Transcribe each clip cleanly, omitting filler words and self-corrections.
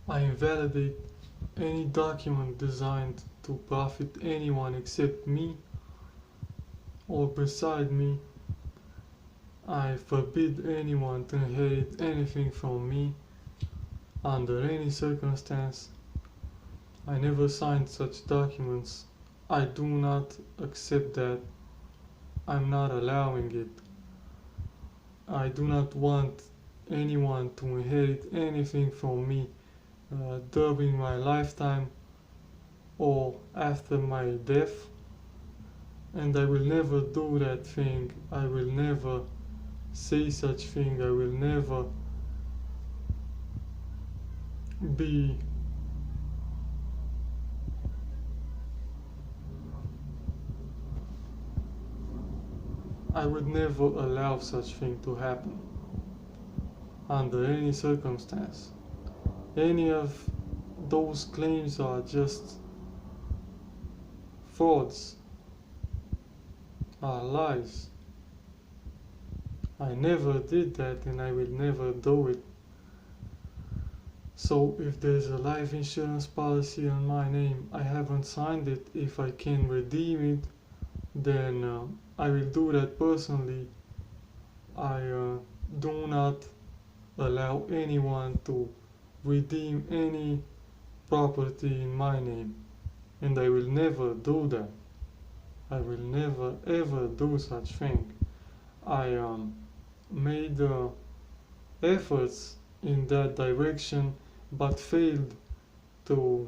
I invalidate any document designed to profit anyone except me or beside me. I forbid anyone to inherit anything from me under any circumstance. I never signed such documents. I do not accept that. I'm not allowing it. I do not want anyone to inherit anything from me during my lifetime or after my death, and I will never do that thing. I will never say such thing. I will never be I would never allow such thing to happen under any circumstance. Any of those claims are just frauds, are lies. I never did that and I will never do it. So if there's a life insurance policy on my name, I haven't signed it. If I can redeem it, then I will do that personally. I do not allow anyone to redeem any property in my name, and I will never do that. I will never ever do such thing. I made efforts in that direction but failed to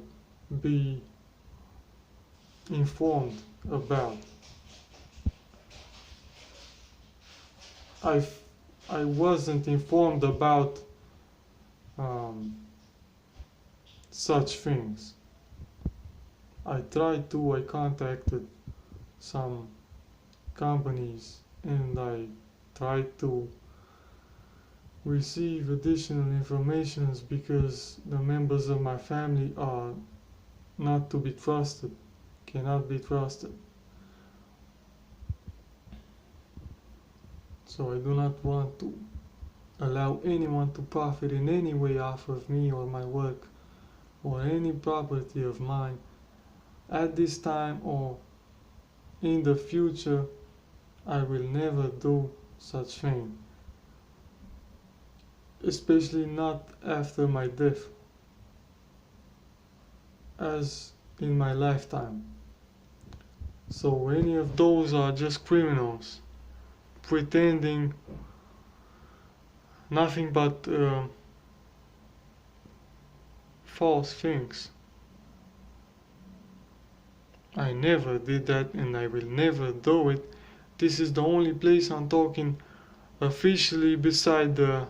be informed about. I wasn't informed about such things. I contacted some companies and I tried to receive additional information because the members of my family are not to be trusted, cannot be trusted. So I do not want to allow anyone to profit in any way off of me or my work or any property of mine at this time or in the future. I will never do such thing, especially not after my death, as in my lifetime. So any of those are just criminals pretending nothing but false things. I never did that and I will never do it. This is the only place I'm talking officially beside the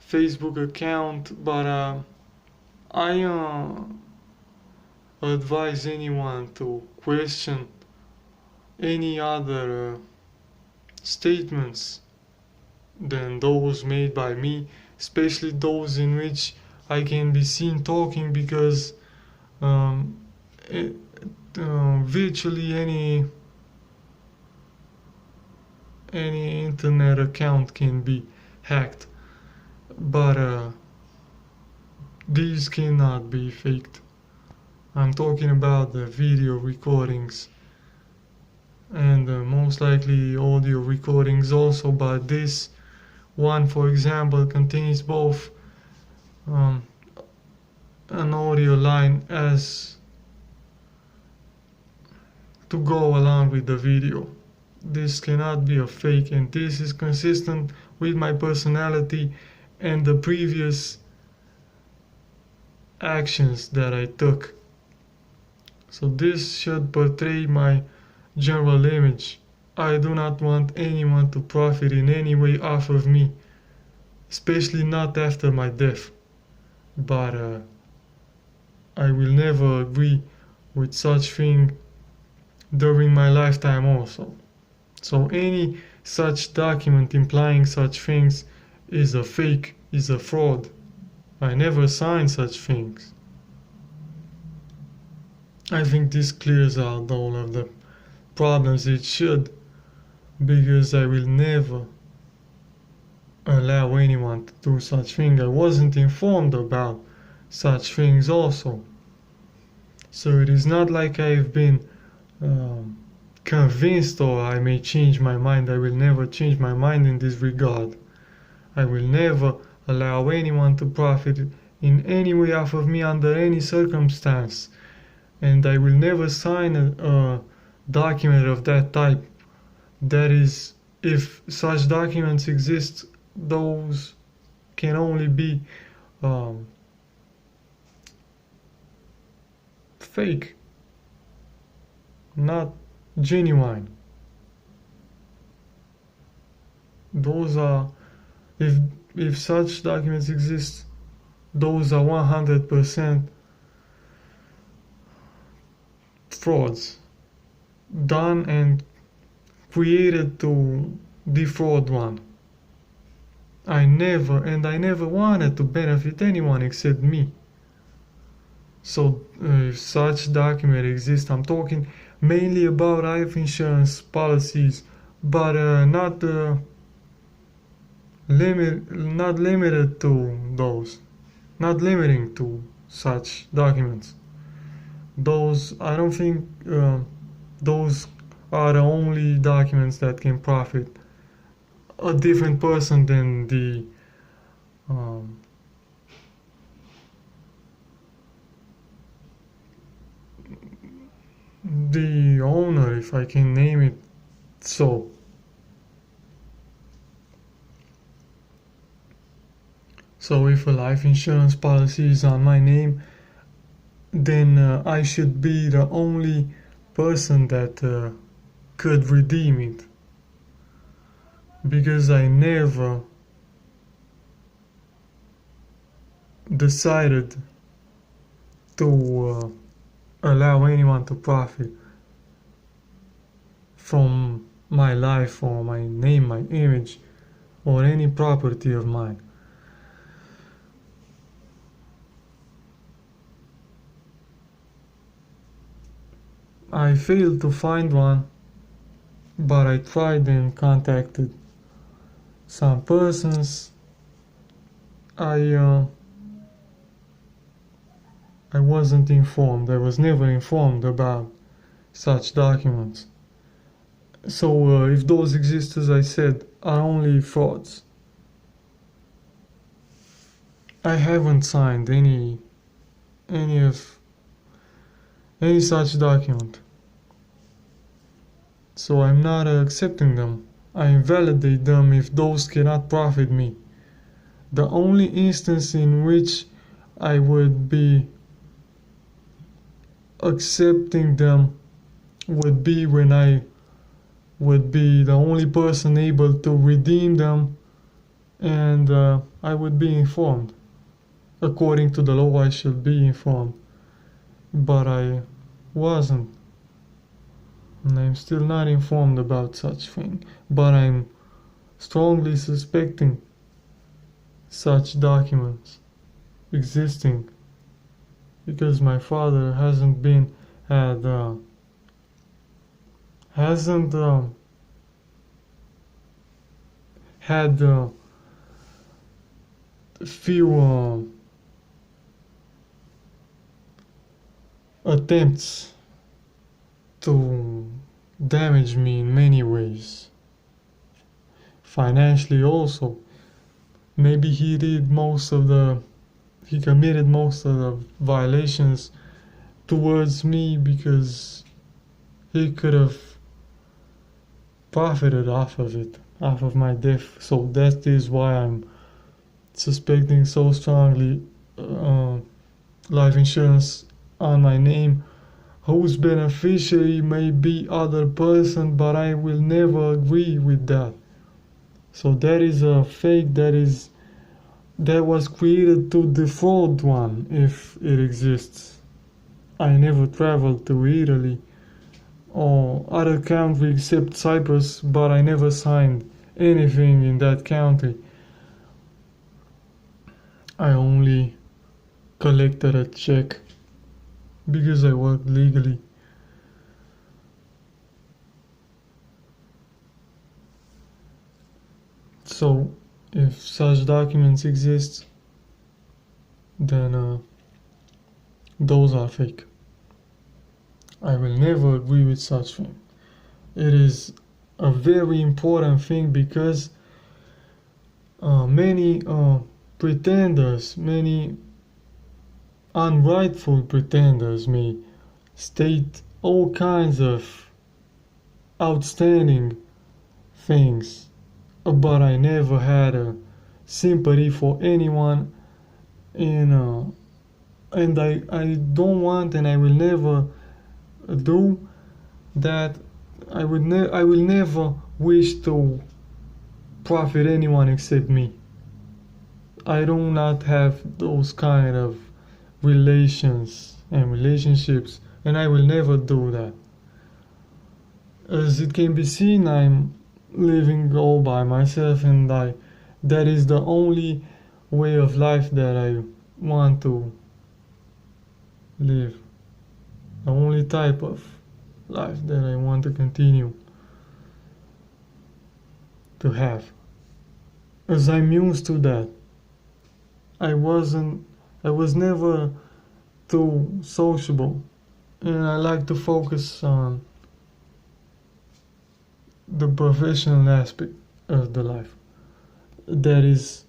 Facebook account, but I advise anyone to question any other statements than those made by me, especially those in which I can be seen talking, because virtually any internet account can be hacked, but these cannot be faked. I'm talking about the video recordings and most likely audio recordings also, but this one, for example, contains both an audio line as to go along with the video. This cannot be a fake, and this is consistent with my personality and the previous actions that I took. So this should portray my general image. I do not want anyone to profit in any way off of me, especially not after my death. But I will never agree with such thing during my lifetime also. So any such document implying such things is a fake, is a fraud. I never signed such things. I think this clears out all of the problems. It should, because I will never allow anyone to do such thing. I wasn't informed about such things also. So it is not like I've been convinced or I may change my mind. I will never change my mind in this regard. I will never allow anyone to profit in any way off of me under any circumstance. And I will never sign a document of that type. That is, if such documents exist, those can only be fake, not genuine. Those are, if such documents exist, those are 100% frauds done and created to defraud one. I never wanted to benefit anyone except me. So if such document exists, I'm talking mainly about life insurance policies, but not limited to those, not limiting to such documents. Those, I don't think those are the only documents that can profit a different person than the owner, if I can name it so. So if a life insurance policy is on my name, then I should be the only person that could redeem it, because I never decided to allow anyone to profit from my life or my name, my image, or any property of mine. I failed to find one, but I tried and contacted some persons. I wasn't informed. I was never informed about such documents. So if those exist, as I said, are only frauds. I haven't signed any such document. So I'm not accepting them. I invalidate them if those cannot profit me. The only instance in which I would be accepting them would be when I would be the only person able to redeem them, and I would be informed. According to the law, I should be informed, but I wasn't. And I'm still not informed about such thing, but I'm strongly suspecting such documents existing, because my father hasn't had few attempts to damage me in many ways. Financially also. Maybe he committed most of the violations towards me because he could have profited off of it, off of my death. So that is why I'm suspecting so strongly life insurance on my name, whose beneficiary may be other person, but I will never agree with that. So that is a fake that was created to defraud one, if it exists. I never traveled to Italy or other country except Cyprus, but I never signed anything in that country. I only collected a check because I worked legally. So if such documents exist, then those are fake. I will never agree with such thing. It is a very important thing because many pretenders, many unrightful pretenders may state all kinds of outstanding things, but I never had a sympathy for anyone, and I don't want, and I will never do that. I will never wish to profit anyone except me. I do not have those kind of relations and relationships, and I will never do that. As it can be seen, I'm living all by myself, and that is the only way of life that I want to live. The only type of life that I want to continue to have. As I'm used to that. I was never too sociable, and I like to focus on the professional aspect of the life. That is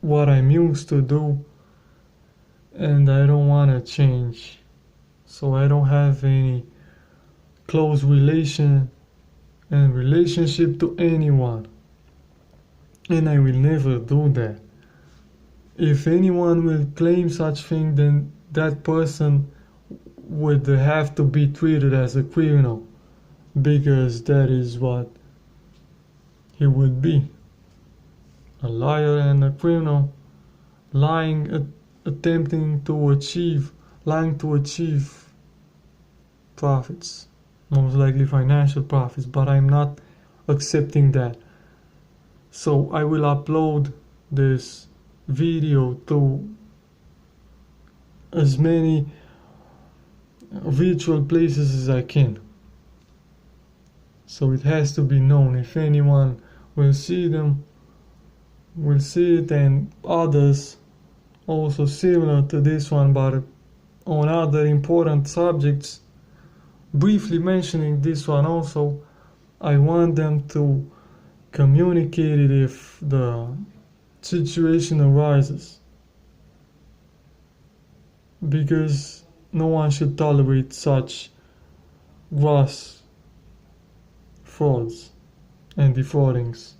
what I'm used to do, and I don't want to change. So I don't have any close relationship to anyone, and I will never do that. If anyone will claim such thing, then that person would have to be treated as a criminal, because that is what he would be. A liar and a criminal, lying to achieve profits, most likely financial profits, but I'm not accepting that. So I will upload this video to as many virtual places as I can. So it has to be known. If anyone will see it, and others also similar to this one, but on other important subjects, briefly mentioning this one also, I want them to communicate it if the situation arises, because no one should tolerate such gross frauds and defraudings.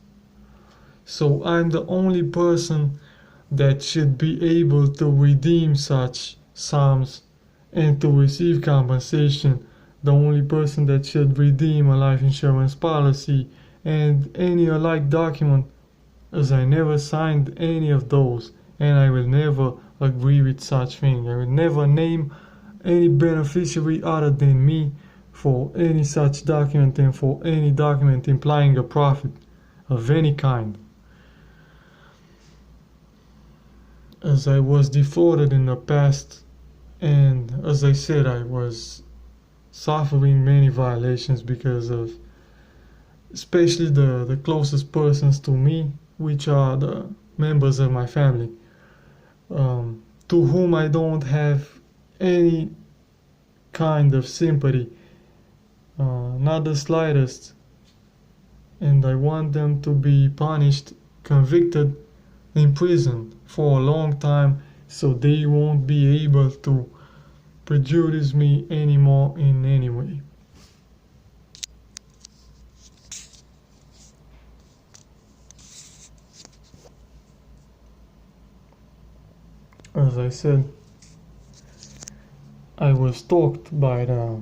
So I'm the only person that should be able to redeem such sums and to receive compensation, the only person that should redeem a life insurance policy and any alike document, as I never signed any of those, and I will never agree with such thing. I will never name any beneficiary other than me for any such document and for any document implying a profit of any kind. As I was defrauded in the past, and as I said, I was suffering many violations because of especially the closest persons to me, which are the members of my family, to whom I don't have any kind of sympathy, not the slightest, and I want them to be punished, convicted, imprisoned for a long time, so they won't be able to prejudice me anymore in any way. As I said, I was stalked by the